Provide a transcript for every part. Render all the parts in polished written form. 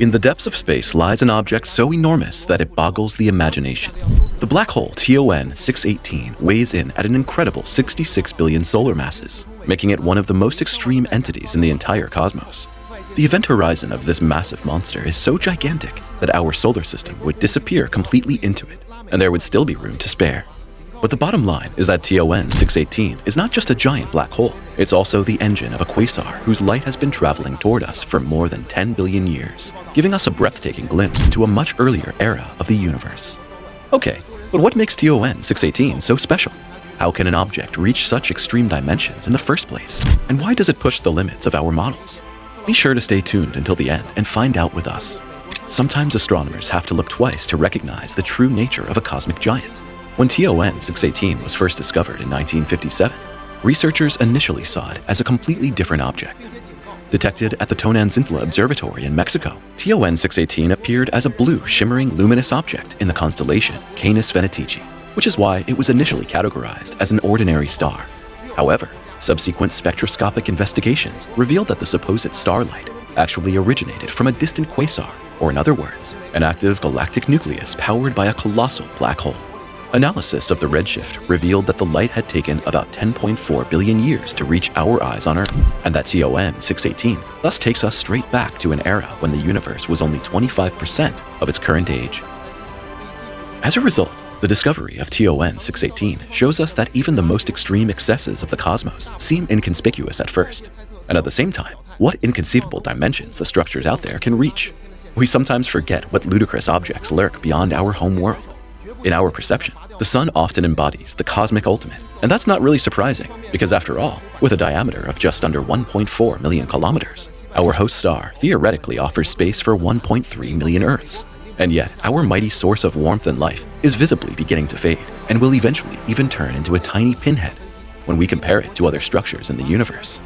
In the depths of space lies an object so enormous that it boggles the imagination. The black hole TON 618 weighs in at an incredible 66 billion solar masses, making it one of the most extreme entities in the entire cosmos. The event horizon of this massive monster is so gigantic that our solar system would disappear completely into it, and there would still be room to spare. But the bottom line is that TON 618 is not just a giant black hole, it's also the engine of a quasar whose light has been traveling toward us for more than 10 billion years, giving us a breathtaking glimpse into a much earlier era of the universe. Okay, but what makes TON 618 so special? How can an object reach such extreme dimensions in the first place? And why does it push the limits of our models? Be sure to stay tuned until the end and find out with us. Sometimes astronomers have to look twice to recognize the true nature of a cosmic giant. When TON 618 was first discovered in 1957, researchers initially saw it as a completely different object. Detected at the Tonantzintla Observatory in Mexico, TON 618 appeared as a blue, shimmering, luminous object in the constellation Canis Venatici, which is why it was initially categorized as an ordinary star. However, subsequent spectroscopic investigations revealed that the supposed starlight actually originated from a distant quasar, or in other words, an active galactic nucleus powered by a colossal black hole. Analysis of the redshift revealed that the light had taken about 10.4 billion years to reach our eyes on Earth, and that TON 618 thus takes us straight back to an era when the universe was only 25% of its current age. As a result, the discovery of TON 618 shows us that even the most extreme excesses of the cosmos seem inconspicuous at first, and at the same time, what inconceivable dimensions the structures out there can reach. We sometimes forget what ludicrous objects lurk beyond our home world. In our perception, the sun often embodies the cosmic ultimate, and that's not really surprising, because after all, with a diameter of just under 1.4 million kilometers, our host star theoretically offers space for 1.3 million Earths. And yet, our mighty source of warmth and life is visibly beginning to fade, and will eventually even turn into a tiny pinhead when we compare it to other structures in the universe.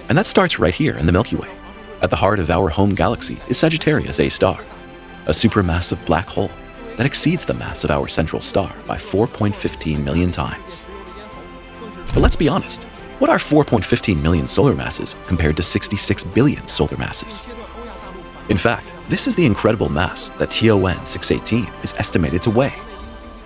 And that starts right here in the Milky Way. At the heart of our home galaxy is Sagittarius A star, a supermassive black hole that exceeds the mass of our central star by 4.15 million times. But let's be honest, what are 4.15 million solar masses compared to 66 billion solar masses? In fact, this is the incredible mass that TON 618 is estimated to weigh.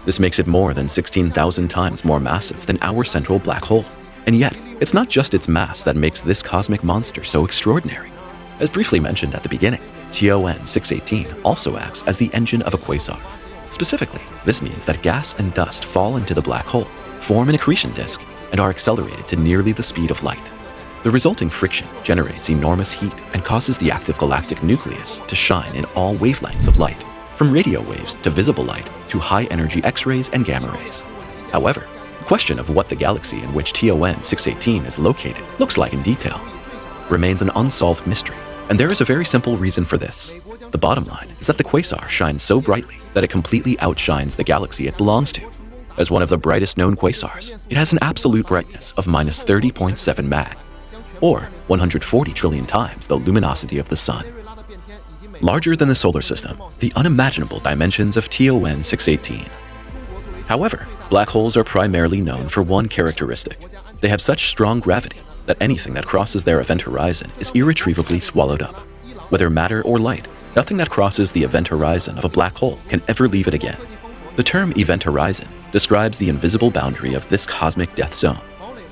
This makes it more than 16,000 times more massive than our central black hole. And yet, it's not just its mass that makes this cosmic monster so extraordinary. As briefly mentioned at the beginning, TON 618 also acts as the engine of a quasar. Specifically, this means that gas and dust fall into the black hole, form an accretion disk, and are accelerated to nearly the speed of light. The resulting friction generates enormous heat and causes the active galactic nucleus to shine in all wavelengths of light, from radio waves to visible light to high-energy X-rays and gamma rays. However, the question of what the galaxy in which TON 618 is located looks like in detail remains an unsolved mystery, and there is a very simple reason for this. The bottom line is that the quasar shines so brightly that it completely outshines the galaxy it belongs to. As one of the brightest known quasars, it has an absolute brightness of minus 30.7 mag, or 140 trillion times the luminosity of the sun. Larger than the solar system, the unimaginable dimensions of TON 618. However, black holes are primarily known for one characteristic. They have such strong gravity that anything that crosses their event horizon is irretrievably swallowed up. Whether matter or light, nothing that crosses the event horizon of a black hole can ever leave it again. The term event horizon describes the invisible boundary of this cosmic death zone.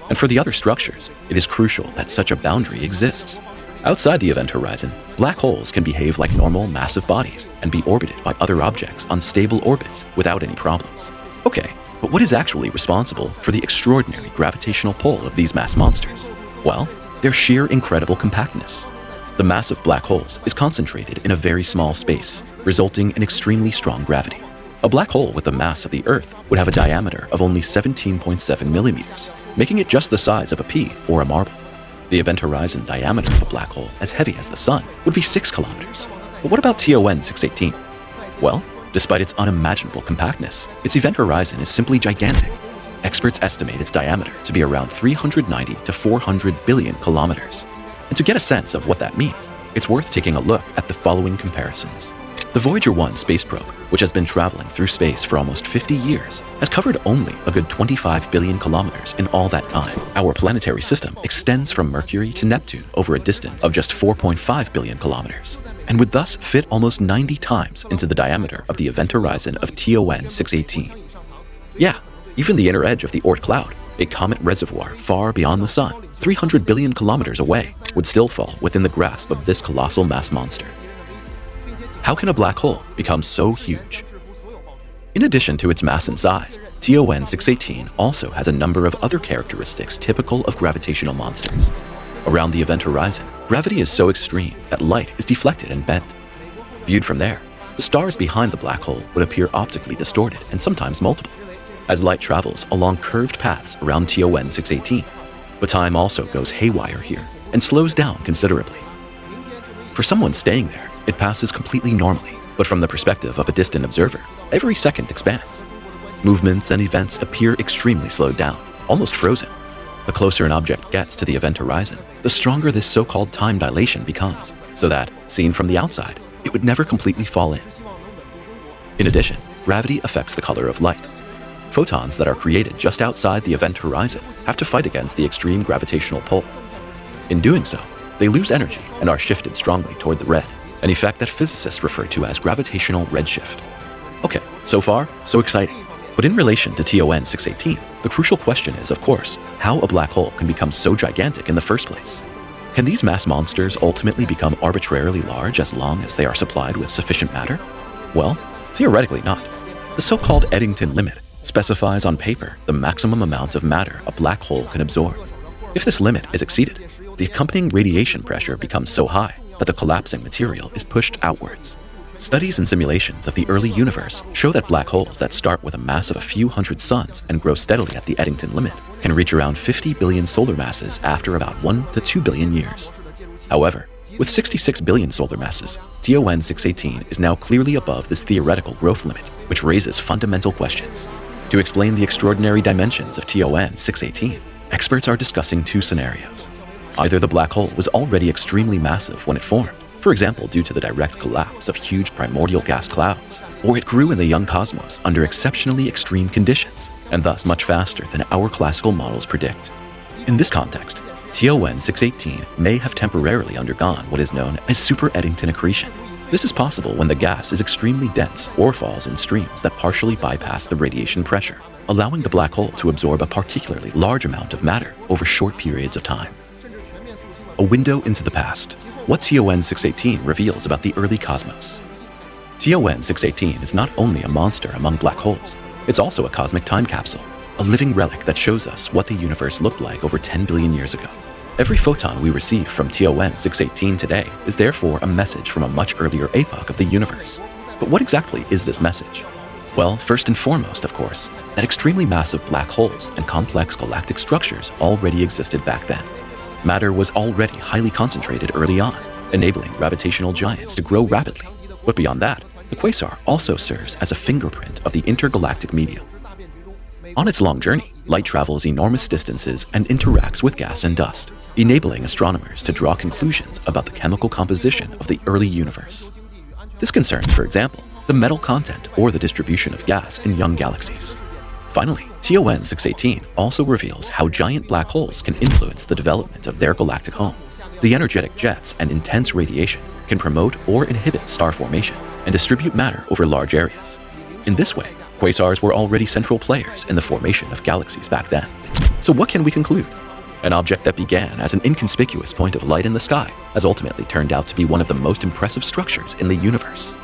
And for the other structures, it is crucial that such a boundary exists. Outside the event horizon, black holes can behave like normal massive bodies and be orbited by other objects on stable orbits without any problems. Okay, but what is actually responsible for the extraordinary gravitational pull of these mass monsters? Well, their sheer incredible compactness. The mass of black holes is concentrated in a very small space, resulting in extremely strong gravity. A black hole with the mass of the Earth would have a diameter of only 17.7 millimeters, making it just the size of a pea or a marble. The event horizon diameter of a black hole, as heavy as the sun, would be 6 kilometers. But what about TON 618? Well, despite its unimaginable compactness, its event horizon is simply gigantic. Experts estimate its diameter to be around 390 to 400 billion kilometers. And to get a sense of what that means, it's worth taking a look at the following comparisons. The Voyager 1 space probe, which has been traveling through space for almost 50 years, has covered only a good 25 billion kilometers in all that time. Our planetary system extends from Mercury to Neptune over a distance of just 4.5 billion kilometers, and would thus fit almost 90 times into the diameter of the event horizon of TON 618. Yeah, even the inner edge of the Oort cloud, a comet reservoir far beyond the Sun, 300 billion kilometers away, would still fall within the grasp of this colossal mass monster. How can a black hole become so huge? In addition to its mass and size, TON 618 also has a number of other characteristics typical of gravitational monsters. Around the event horizon, gravity is so extreme that light is deflected and bent. Viewed from there, the stars behind the black hole would appear optically distorted and sometimes multiple, as light travels along curved paths around TON 618. But time also goes haywire here and slows down considerably. For someone staying there, it passes completely normally, but from the perspective of a distant observer, every second expands. Movements and events appear extremely slowed down, almost frozen. The closer an object gets to the event horizon, the stronger this so-called time dilation becomes, so that, seen from the outside, it would never completely fall in. In addition, gravity affects the color of light. Photons that are created just outside the event horizon have to fight against the extreme gravitational pull. In doing so, they lose energy and are shifted strongly toward the red, an effect that physicists refer to as gravitational redshift. Okay, so far, so exciting. But in relation to TON 618, the crucial question is, of course, how a black hole can become so gigantic in the first place. Can these mass monsters ultimately become arbitrarily large as long as they are supplied with sufficient matter? Well, theoretically not. The so-called Eddington limit specifies on paper the maximum amount of matter a black hole can absorb. If this limit is exceeded, the accompanying radiation pressure becomes so high that the collapsing material is pushed outwards. Studies and simulations of the early universe show that black holes that start with a mass of a few hundred suns and grow steadily at the Eddington limit can reach around 50 billion solar masses after about 1 to 2 billion years. However, with 66 billion solar masses, TON 618 is now clearly above this theoretical growth limit, which raises fundamental questions. To explain the extraordinary dimensions of TON 618, experts are discussing two scenarios. Either the black hole was already extremely massive when it formed, for example due to the direct collapse of huge primordial gas clouds, or it grew in the young cosmos under exceptionally extreme conditions, and thus much faster than our classical models predict. In this context, TON 618 may have temporarily undergone what is known as super Eddington accretion. This is possible when the gas is extremely dense or falls in streams that partially bypass the radiation pressure, allowing the black hole to absorb a particularly large amount of matter over short periods of time. A window into the past. What TON 618 reveals about the early cosmos. TON 618 is not only a monster among black holes, it's also a cosmic time capsule, a living relic that shows us what the universe looked like over 10 billion years ago. Every photon we receive from TON 618 today is therefore a message from a much earlier epoch of the universe. But what exactly is this message? Well, first and foremost, of course, that extremely massive black holes and complex galactic structures already existed back then. Matter was already highly concentrated early on, enabling gravitational giants to grow rapidly. But beyond that, the quasar also serves as a fingerprint of the intergalactic medium. On its long journey, light travels enormous distances and interacts with gas and dust, enabling astronomers to draw conclusions about the chemical composition of the early universe. This concerns, for example, the metal content or the distribution of gas in young galaxies. Finally, TON 618 also reveals how giant black holes can influence the development of their galactic home. The energetic jets and intense radiation can promote or inhibit star formation and distribute matter over large areas. In this way, quasars were already central players in the formation of galaxies back then. So what can we conclude? An object that began as an inconspicuous point of light in the sky has ultimately turned out to be one of the most impressive structures in the universe.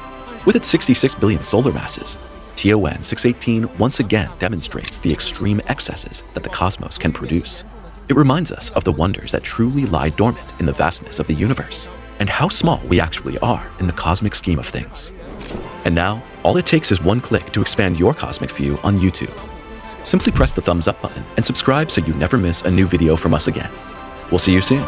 With its 66 billion solar masses, TON 618 once again demonstrates the extreme excesses that the cosmos can produce. It reminds us of the wonders that truly lie dormant in the vastness of the universe, and how small we actually are in the cosmic scheme of things. And now, all it takes is one click to expand your cosmic view on YouTube. Simply press the thumbs up button and subscribe so you never miss a new video from us again. We'll see you soon.